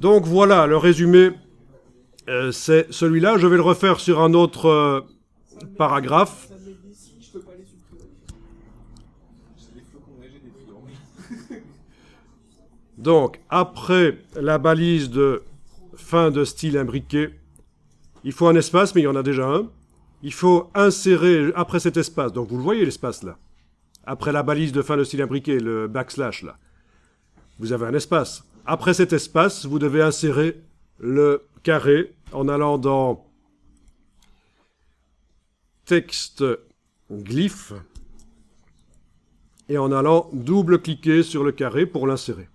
Donc voilà, le résumé, c'est celui-là. Je vais le refaire sur un autre paragraphe. Donc, après la balise de fin de style imbriqué, il faut un espace, mais il y en a déjà un. Il faut insérer après cet espace, donc vous le voyez l'espace là, après la balise de fin de style imbriqué, le backslash là, vous avez un espace. Après cet espace, vous devez insérer le carré en allant dans texte glyphe et en allant double-cliquer sur le carré pour l'insérer.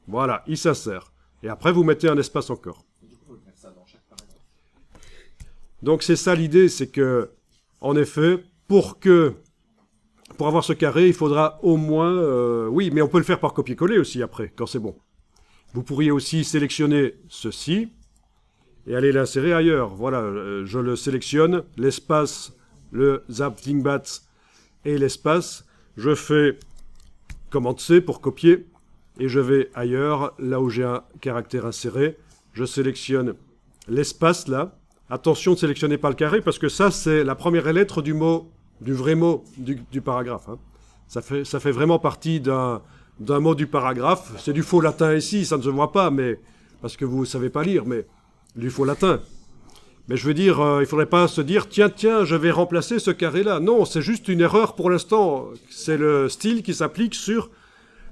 Voilà, il s'insère. Et après, vous mettez un espace encore. Donc c'est ça l'idée, c'est que, en effet, pour avoir ce carré, il faudra au moins... oui, mais on peut le faire par copier-coller aussi après, quand c'est bon. Vous pourriez aussi sélectionner ceci et aller l'insérer ailleurs. Voilà, je le sélectionne, l'espace, le Zapdingbat et l'espace. Je fais commande C pour copier et je vais ailleurs, là où j'ai un caractère inséré. Je sélectionne l'espace là. Attention, ne sélectionnez pas le carré parce que ça, c'est la première lettre du mot, du vrai mot du paragraphe. Hein. Ça fait vraiment partie d'un mot du paragraphe. C'est du faux latin ici, ça ne se voit pas, mais parce que vous ne savez pas lire, mais du faux latin. Mais je veux dire, il ne faudrait pas se dire, tiens, je vais remplacer ce carré-là. Non, c'est juste une erreur pour l'instant. C'est le style qui s'applique sur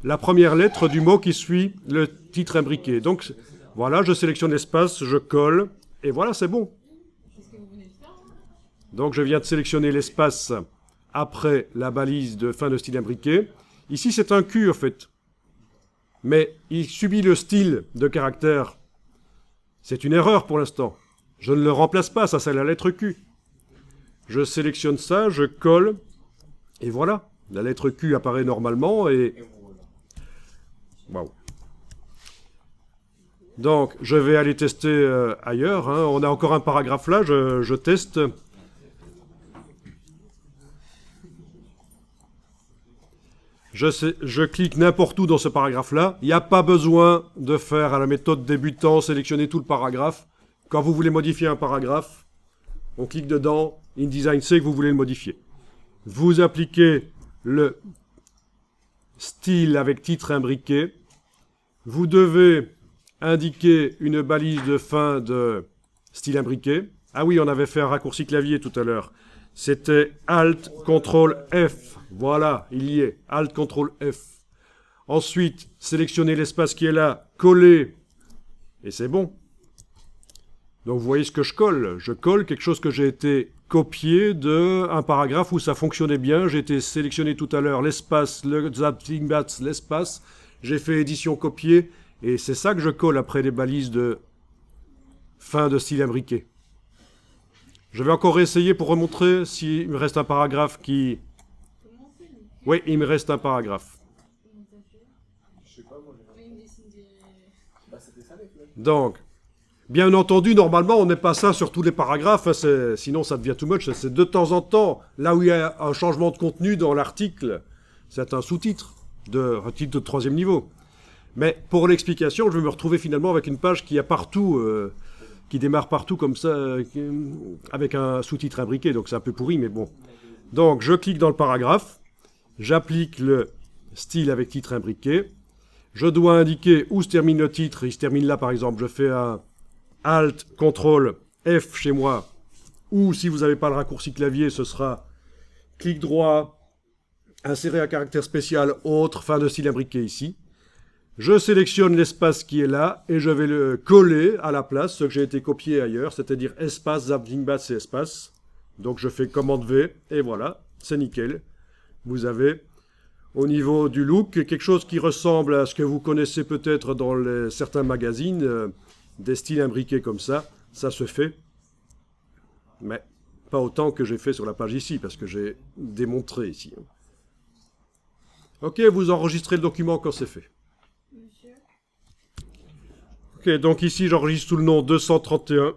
la première lettre du mot qui suit le titre imbriqué. Donc, voilà, je sélectionne l'espace, je colle, et voilà, c'est bon. Donc, je viens de sélectionner l'espace après la balise de fin de style imbriqué. Ici, c'est un Q, en fait. Mais il subit le style de caractère. C'est une erreur pour l'instant. Je ne le remplace pas, ça c'est la lettre Q. Je sélectionne ça, je colle, et voilà. La lettre Q apparaît normalement, et... Waouh. Donc, je vais aller tester ailleurs. Hein. On a encore un paragraphe là, je teste. Je clique n'importe où dans ce paragraphe-là. Il n'y a pas besoin de faire à la méthode débutant, sélectionner tout le paragraphe. Quand vous voulez modifier un paragraphe, on clique dedans, InDesign sait que vous voulez le modifier. Vous appliquez le style avec titre imbriqué. Vous devez indiquer une balise de fin de style imbriqué. Ah oui, on avait fait un raccourci clavier tout à l'heure. C'était Alt, CTRL, F. Voilà, il y est. Alt, CTRL, F. Ensuite, sélectionnez l'espace qui est là, coller, et c'est bon. Donc vous voyez ce que je colle. Je colle quelque chose que j'ai été copié d'un paragraphe où ça fonctionnait bien. J'ai été sélectionné tout à l'heure l'espace, le Zapdingbat, l'espace. J'ai fait édition copier, et c'est ça que je colle après les balises de fin de style imbriqué. Je vais encore essayer pour remontrer s'il me reste un paragraphe qui... Oui, il me reste un paragraphe. Donc, bien entendu, normalement, on n'est pas ça sur tous les paragraphes, hein, sinon ça devient too much. C'est de temps en temps, là où il y a un changement de contenu dans l'article, c'est un sous-titre, un titre de 3e niveau. Mais pour l'explication, je vais me retrouver finalement avec une page qui a partout... qui démarre partout comme ça, avec un sous-titre imbriqué, donc c'est un peu pourri, mais bon. Donc, je clique dans le paragraphe, j'applique le style avec titre imbriqué, je dois indiquer où se termine le titre, il se termine là par exemple, je fais un Alt, CTRL, F chez moi, ou si vous n'avez pas le raccourci clavier, ce sera clic droit, insérer un caractère spécial, autre, fin de style imbriqué ici. Je sélectionne l'espace qui est là et je vais le coller à la place, ce que j'ai été copié ailleurs, c'est-à-dire espace, Zapdingbat, c'est espace. Donc je fais commande V et voilà, c'est nickel. Vous avez au niveau du look quelque chose qui ressemble à ce que vous connaissez peut-être dans certains magazines, des styles imbriqués comme ça se fait. Mais pas autant que j'ai fait sur la page ici, parce que j'ai démontré ici. Ok, vous enregistrez le document quand c'est fait. Ok, donc ici j'enregistre sous le nom 231.